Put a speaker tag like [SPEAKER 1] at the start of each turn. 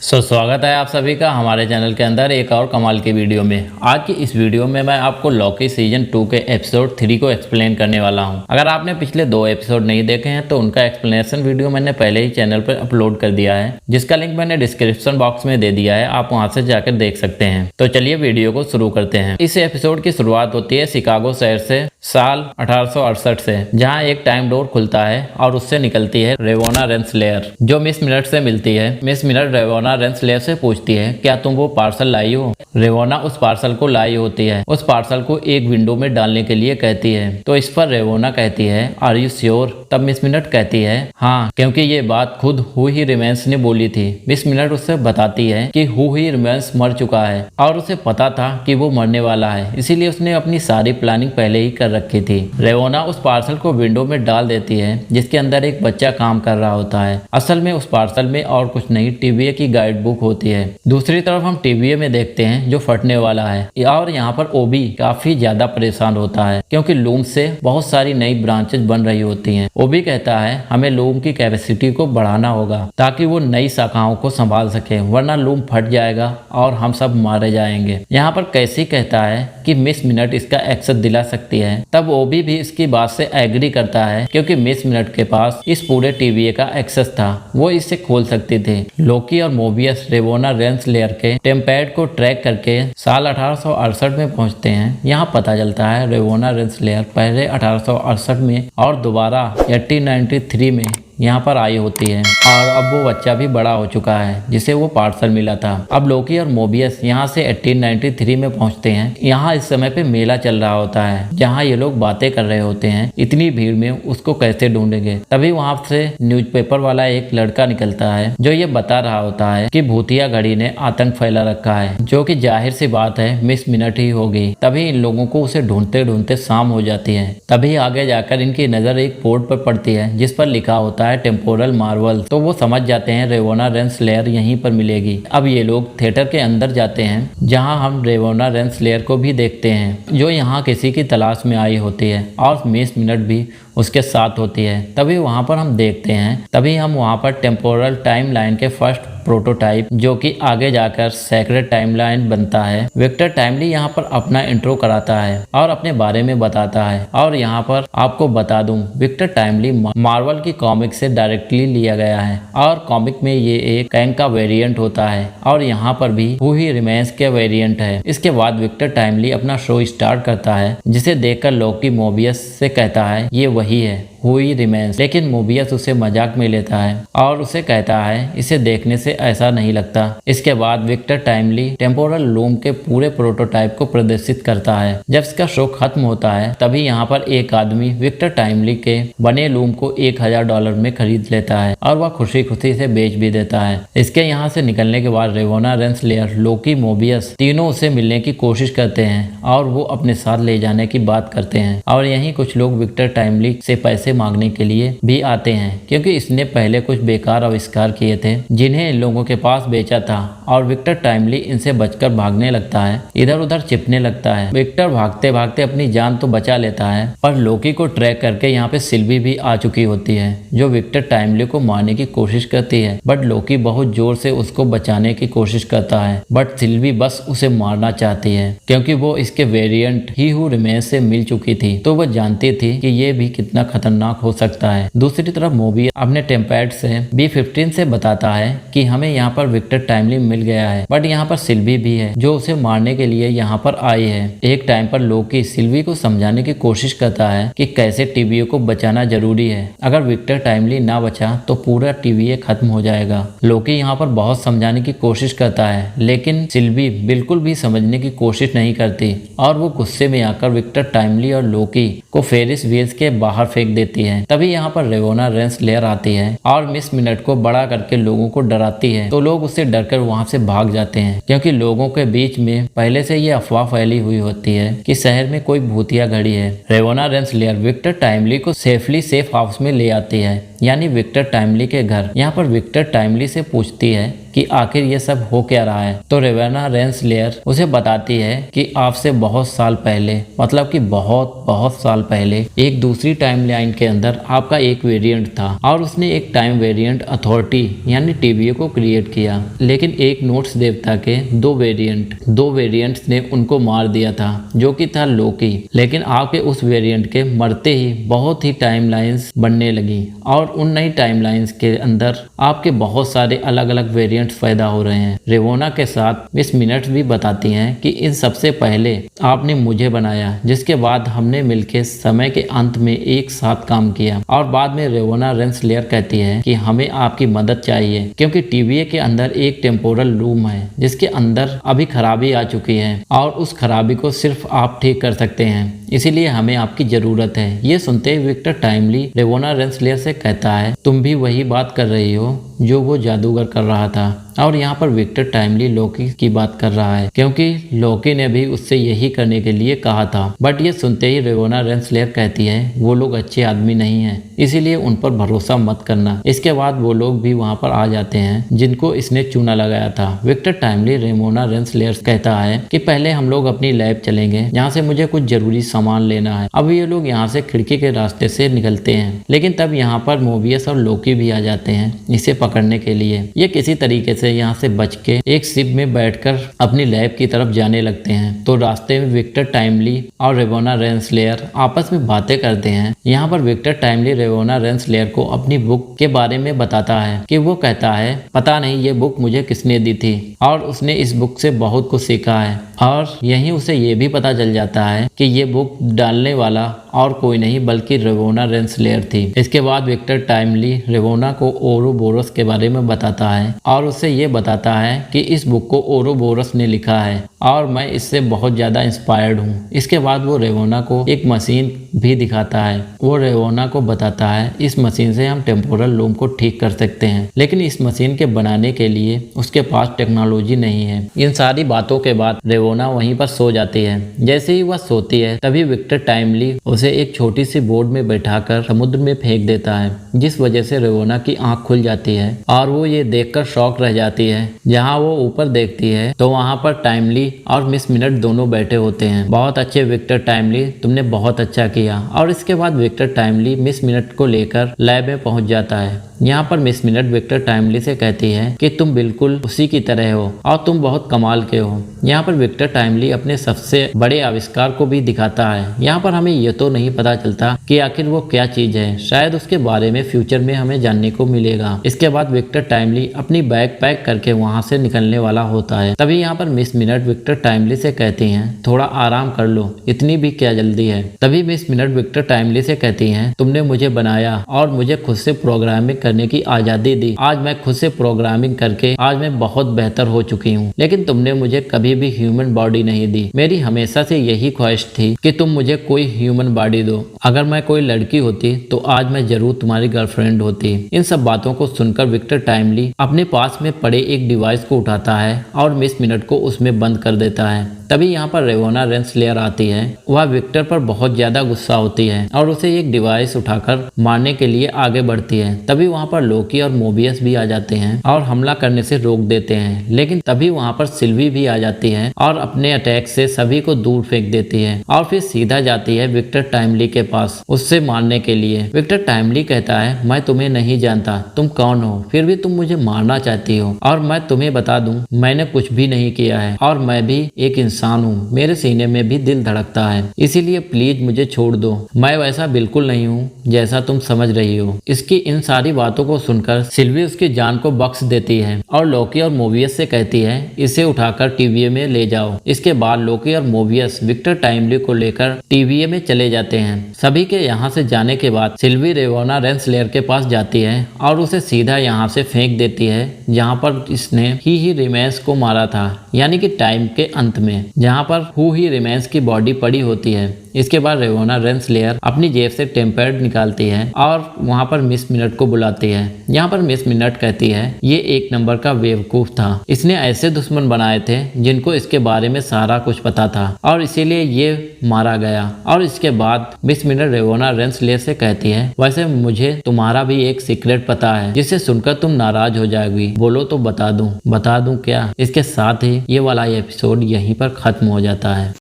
[SPEAKER 1] स्वागत है आप सभी का हमारे चैनल के अंदर एक और कमाल की वीडियो में। आज की इस वीडियो में मैं आपको लॉकी सीजन 2 के एपिसोड 3 को एक्सप्लेन करने वाला हूं। अगर आपने पिछले 2 एपिसोड नहीं देखे हैं तो उनका एक्सप्लेनेशन वीडियो मैंने पहले ही चैनल पर अपलोड कर दिया है, जिसका लिंक मैंने डिस्क्रिप्शन बॉक्स में दे दिया है, आप वहां से जाकर देख सकते हैं। तो चलिए वीडियो को शुरू करते हैं। इस एपिसोड की शुरुआत होती है शिकागो शहर से साल 1868 से, जहाँ एक टाइम डोर खुलता है और उससे निकलती है रेवोना रेंसलेयर, जो मिस मिनट से मिलती है। मिस मिनट रेवोना रेंसलेयर से पूछती है, क्या तुम वो पार्सल लाई हो? रेवोना उस पार्सल को लाई होती है, उस पार्सल को एक विंडो में डालने के लिए कहती है। तो इस पर रेवोना कहती है, आर यू श्योर? तब मिस मिनट कहती है, हाँ, क्योंकि ये बात खुद हु ही रिमेंस ने बोली थी। मिस मिनट उससे बताती है कि हु ही रिमेंस मर चुका है और उसे पता था कि वो मरने वाला है, इसीलिए उसने अपनी सारी प्लानिंग पहले ही कर रखी थी। रेवोना उस पार्सल को विंडो में डाल देती है, जिसके अंदर एक बच्चा काम कर रहा होता है। असल में उस पार्सल में और कुछ नहीं, टीवीए की गाइड बुक होती है। दूसरी तरफ हम टीवीए में देखते हैं जो फटने वाला है, और यहाँ पर ओबी काफी ज्यादा परेशान होता है, क्योंकि लूम से बहुत सारी नई ब्रांचेस बन रही होती हैं। ओबी कहता है, हमें लूम की कैपेसिटी को बढ़ाना होगा ताकि वो नई शाखाओं को संभाल सके, वरना लूम फट जाएगा और हम सब मारे जाएंगे। यहाँ पर कैसी कहता है कि मिस मिनट इसका एक्सेस दिला सकती है। तब ओबी भी इसकी बात से एग्री करता है, क्योंकि मिस मिनट के पास इस पूरे टीवीए का एक्सेस था, वो इसे खोल सकती थी। लोकी और मोबियस रेवोना रेंसलेयर के टेम्पैड को ट्रैक करके साल 1868 में पहुंचते हैं। यहाँ पता चलता है रेवोना रेंसलेयर पहले 1868 में और दोबारा 1893 में यहाँ पर आई होती है, और अब वो बच्चा भी बड़ा हो चुका है जिसे वो पार्सल मिला था। अब लोकी और मोबियस यहाँ से 1893 में पहुँचते हैं। यहाँ इस समय पे मेला चल रहा होता है, जहाँ ये लोग बातें कर रहे होते हैं। इतनी भीड़ में उसको कैसे ढूंढेंगे? तभी वहाँ से न्यूज़पेपर वाला एक लड़का निकलता है, जो ये बता रहा होता है कि भूतिया घड़ी ने आतंक फैला रखा है, जो कि जाहिर सी बात है मिस मिनट ही होगी। तभी इन लोगों को उसे ढूंढते ढूंढते शाम हो जाती है। तभी आगे जाकर इनकी नजर एक बोर्ड पर पड़ती है, जिस पर लिखा होता है टेम्पोरल मार्वल। तो वो समझ जाते हैं रेवोना रेंसलेयर यहीं पर मिलेगी। अब ये लोग थिएटर के अंदर जाते हैं, जहां हम रेवोना रेंसलेयर को भी देखते हैं, जो यहाँ किसी की तलाश में आई होती है, और मिस मिनट भी उसके साथ होती है। तभी वहाँ पर हम वहाँ पर टेम्पोरल टाइमलाइन के फर्स्ट प्रोटोटाइप, जो कि आगे जाकर सेक्रेट टाइमलाइन बनता है। विक्टर टाइमली यहाँ पर अपना इंट्रो कराता है और अपने बारे में बताता है। और यहाँ पर आपको बता दूं, विक्टर टाइमली मार्वल की कॉमिक से डायरेक्टली लिया गया है, और कॉमिक में ये एक कैंग का वेरिएंट होता है, और यहाँ पर भी हु ही रिमेंस के वेरिएंट है। इसके बाद विक्टर टाइमली अपना शो स्टार्ट करता है, जिसे देखकर लोकी मोबियस से कहता है ये वही है हु ही रिमेंस। लेकिन मोबियस उसे मजाक में लेता है और उसे कहता है इसे देखने से ऐसा नहीं लगता। इसके बाद विक्टर टाइमली टेम्पोरल लूम के पूरे प्रोटोटाइप को प्रदर्शित करता है। जब इसका शो खत्म होता है, तभी यहाँ पर एक आदमी विक्टर टाइमली के बने लूम को $1000 में खरीद लेता है, और वह खुशी खुशी से बेच भी देता है। इसके यहाँ से निकलने के बाद रेवोना रेंसलेयर, लोकी, मोबियस तीनों उसे मिलने की कोशिश करते हैं, और वो अपने साथ ले जाने की बात करते हैं। और यहीं कुछ लोग विक्टर टाइमली से पैसे मांगने के लिए भी आते हैं, क्योंकि इसने पहले कुछ बेकार आविष्कार किए थे जिन्हें इन लोगों के पास बेचा था। और विक्टर टाइमली इनसे बचकर भागने लगता है, इधर उधर छिपने लगता है। विक्टर भागते भागते अपनी जान तो बचा लेता है, पर लोकी को ट्रैक करके यहाँ पे सिल्वी भी आ चुकी होती है, जो विक्टर टाइमली को मारने की कोशिश करती है। बट लोकी बहुत जोर से उसको बचाने की कोशिश करता है, बट सिल्वी बस उसे मारना चाहती है, क्योंकि वो इसके वेरिएंट ही हु रिमेंस से मिल चुकी थी, तो वह जानती थी कि ये भी कितना खतरनाक हो सकता है। दूसरी तरफ मोबियस अपने टेम्पैड से B-15 से बताता है कि हमें यहाँ पर विक्टर टाइमली मिल गया है, बट यहाँ पर सिल्वी भी है जो उसे मारने के लिए यहाँ पर आई है। एक टाइम पर लोकी सिल्वी को समझाने की कोशिश करता है कि कैसे टीवीए को बचाना जरूरी है। अगर विक्टर टाइमली ना बचा तो पूरा टीवीए खत्म हो जाएगा। लोकी यहाँ पर बहुत समझाने की कोशिश करता है, लेकिन सिल्वी बिल्कुल भी समझने की कोशिश नहीं करती, और वो गुस्से में आकर विक्टर टाइमली और लोकी को फेरिस व्हील्स के बाहर फेंक देती है। तभी यहाँ पर रेवोना रेंसलेयर आती है और मिस मिनट को बड़ा करके लोगों को डराती है, तो लोग उससे डरकर वहाँ से भाग जाते हैं, क्योंकि लोगों के बीच में पहले से ये अफवाह फैली हुई होती है कि शहर में कोई भूतिया घड़ी है। रेवोना रेंसलेयर विक्टर टाइमली को सेफली सेफ हाउस में ले आती है, यानी विक्टर टाइमली के घर। यहाँ पर विक्टर टाइमली से पूछती है कि आखिर ये सब हो क्या रहा है। तो रेवेना रेंसलेयर उसे बताती है कि आपसे बहुत साल पहले, मतलब कि बहुत बहुत साल पहले, एक दूसरी टाइम लाइन के अंदर आपका एक वेरिएंट था और उसने एक टाइम वेरिएंट अथॉरिटी यानी टीवीए को क्रिएट किया। लेकिन एक नोट्स देवता के दो वेरिएंट्स ने उनको मार दिया था, जो कि था लोकी। लेकिन आपके उस वेरिएंट के मरते ही बहुत ही टाइमलाइंस बनने लगी और उन नई टाइमलाइंस के अंदर आपके बहुत सारे अलग अलग वेरिएंट्स पैदा हो रहे हैं। रेवोना के साथ मिस मिनट्स भी बताती हैं कि इन सबसे पहले आपने मुझे बनाया, जिसके बाद हमने मिलकर समय के अंत में एक साथ काम किया। और बाद में रेवोना रेंसलेयर कहती है कि हमें आपकी मदद चाहिए, क्योंकि टीवीए के अंदर एक टेम्पोरल लूम है जिसके अंदर अभी खराबी आ चुकी है और उस खराबी को सिर्फ आप ठीक कर सकते हैं, इसीलिए हमें आपकी जरूरत है। ये सुनते ही विक्टर टाइमली रेवोना रेंसलेयर से कहता है, तुम भी वही बात कर रही हो जो वो जादूगर कर रहा था। और यहाँ पर विक्टर टाइमली लोकी की बात कर रहा है, क्योंकि लोकी ने भी उससे यही करने के लिए कहा था। बट ये सुनते ही रेवोना रेंसलेयर कहती है वो लोग अच्छे आदमी नहीं हैं, इसीलिए उन पर भरोसा मत करना। इसके बाद वो लोग भी वहाँ पर आ जाते हैं जिनको इसने चूना लगाया था। विक्टर टाइमली रेवोना रेंसलेयर कहता है कि पहले हम लोग अपनी लैब चलेंगे, यहाँ से मुझे कुछ जरूरी सामान लेना है। अब ये लोग यहाँ से खिड़की के रास्ते से निकलते हैं, लेकिन तब यहाँ पर मोबियस और लोकी भी आ जाते हैं इसे पकड़ने के लिए। ये किसी तरीके से यहाँ से बच के एक शिप में बैठकर अपनी लैब की तरफ जाने लगते हैं। तो रास्ते में विक्टर टाइमली और रेवोना रेंसलेयर आपस में बातें करते हैं। यहाँ पर विक्टर टाइमली रेवोना रेंसलेयर को अपनी बुक के बारे में बताता है कि वो कहता है पता नहीं ये बुक मुझे किसने दी थी और उसने इस बुक से बहुत कुछ सीखा है। और यहीं उसे ये भी पता चल जाता है कि ये बुक डालने वाला और कोई नहीं बल्कि रेवोना रेंसलेयर थी। इसके बाद विक्टर टाइमली रेवोना को ओरोबोरस के बारे में बताता है और उससे ये बताता है कि इस बुक को ओरोबोरस ने लिखा है और मैं इससे बहुत ज़्यादा इंस्पायर्ड हूँ। इसके बाद वो रेवोना को एक मशीन भी दिखाता है। वो रेवोना को बताता है इस मशीन से हम टेम्पोरल लूम को ठीक कर सकते हैं, लेकिन इस मशीन के बनाने के लिए उसके पास टेक्नोलॉजी नहीं है। इन सारी बातों के बाद रेवोना वहीं पर सो जाती है। जैसे ही वह सोती है तभी विक्टर टाइमली उसे एक छोटी सी बोट में बैठाकर समुद्र में फेंक देता है, जिस वजह से रेवोना की आंख खुल जाती है और वो ये देखकर शॉक रह जाती है। जहाँ वो ऊपर देखती है तो वहाँ पर टाइमली और मिस मिनट दोनों बैठे होते हैं। बहुत अच्छे विक्टर टाइमली, तुमने बहुत अच्छा किया। और इसके बाद विक्टर टाइमली मिस मिनट को लेकर लैब में पहुंच जाता है। यहाँ पर मिस मिनट विक्टर टाइमली से कहती है कि तुम बिल्कुल उसी की तरह हो और तुम बहुत कमाल के हो। यहाँ पर विक्टर टाइमली अपने सबसे बड़े आविष्कार को भी दिखाता है। यहाँ पर हमें यह तो नहीं पता चलता कि आखिर वो क्या चीज है, शायद उसके बारे में फ्यूचर में हमें जानने को मिलेगा। इसके बाद विक्टर टाइमली अपनी बैग पैक करके वहाँ से निकलने वाला होता है। तभी यहाँ पर मिस मिनट विक्टर टाइमली से कहती हैं थोड़ा आराम कर लो, इतनी भी क्या जल्दी है। तभी मिस मिनट विक्टर टाइमली से कहती हैं तुमने मुझे बनाया और मुझे खुद से प्रोग्रामिंग करने की आजादी दी। आज मैं खुद से प्रोग्रामिंग करके आज मैं बहुत बेहतर हो चुकी हूँ, लेकिन तुमने मुझे कभी भी ह्यूमन बॉडी नहीं दी। मेरी हमेशा से यही ख्वाहिश थी कि तुम मुझे कोई ह्यूमन बॉडी दो। अगर मैं कोई लड़की होती तो आज मैं जरूर तुम्हारी गर्लफ्रेंड होती। इन सब बातों को सुनकर विक्टर टाइमली अपने पास में पड़े एक डिवाइस को उठाता है और मिस मिनट को उसमें बंद कर देता है। तभी यहाँ पर रेवोना रेंसलेयर आती है। वह विक्टर पर बहुत ज्यादा गुस्सा होती है और उसे एक डिवाइस उठाकर मारने के लिए आगे बढ़ती है। तभी वहाँ पर लोकी और मोबियस भी आ जाते हैं और हमला करने से रोक देते हैं। लेकिन तभी वहाँ पर सिल्वी भी आ जाती है और अपने अटैक से सभी को दूर फेंक देती है और फिर सीधा जाती है विक्टर टाइमली के पास उससे मारने के लिए। विक्टर टाइमली कहता है मैं तुम्हें नहीं जानता, तुम कौन हो, फिर भी तुम मुझे मारना चाहती हो। और मैं तुम्हें बता दूं मैंने कुछ भी नहीं किया है और मैं भी एक इंसान हूँ, मेरे सीने में भी दिल धड़कता है, इसीलिए प्लीज मुझे छोड़ दो। मैं वैसा बिल्कुल नहीं हूँ जैसा तुम समझ रही हो। इसकी इन सारी बातों को सुनकर सिल्वी उसकी जान को बख्श देती है और लोकी और मोबियस से कहती है इसे उठाकर टीवीए में ले जाओ। इसके बाद लोकी और मोबियस विक्टर टाइमली को लेकर टीवीए में चले जाते हैं। सभी के यहाँ से जाने के बाद सिल्वी रेवोना रेंसलेयर के पास जाती है और उसे सीधा यहाँ से फेंक देती है जहाँ पर इसने ही रिमेंस को मारा था, यानी कि टाइम के अंत में, जहाँ पर हु ही रिमेंस की बॉडी पड़ी होती है। इसके बाद रेवोना रेंसलेयर अपनी जेब से टेम्पर्ड निकालती है और वहाँ पर मिस मिनट को बुलाती है। यहाँ पर मिस मिनट कहती है ये एक नंबर का बेवकूफ था, इसने ऐसे दुश्मन बनाए थे जिनको इसके बारे में सारा कुछ पता था और इसीलिए ये मारा गया। और इसके बाद मिस मिनट रेवोना रेंसलेयर से कहती है वैसे मुझे तुम्हारा भी एक सीक्रेट पता है जिसे सुनकर तुम नाराज हो जाओगी, बोलो तो बता दूं क्या। इसके साथ ही ये वाला एपिसोड यहीं पर खत्म हो जाता है।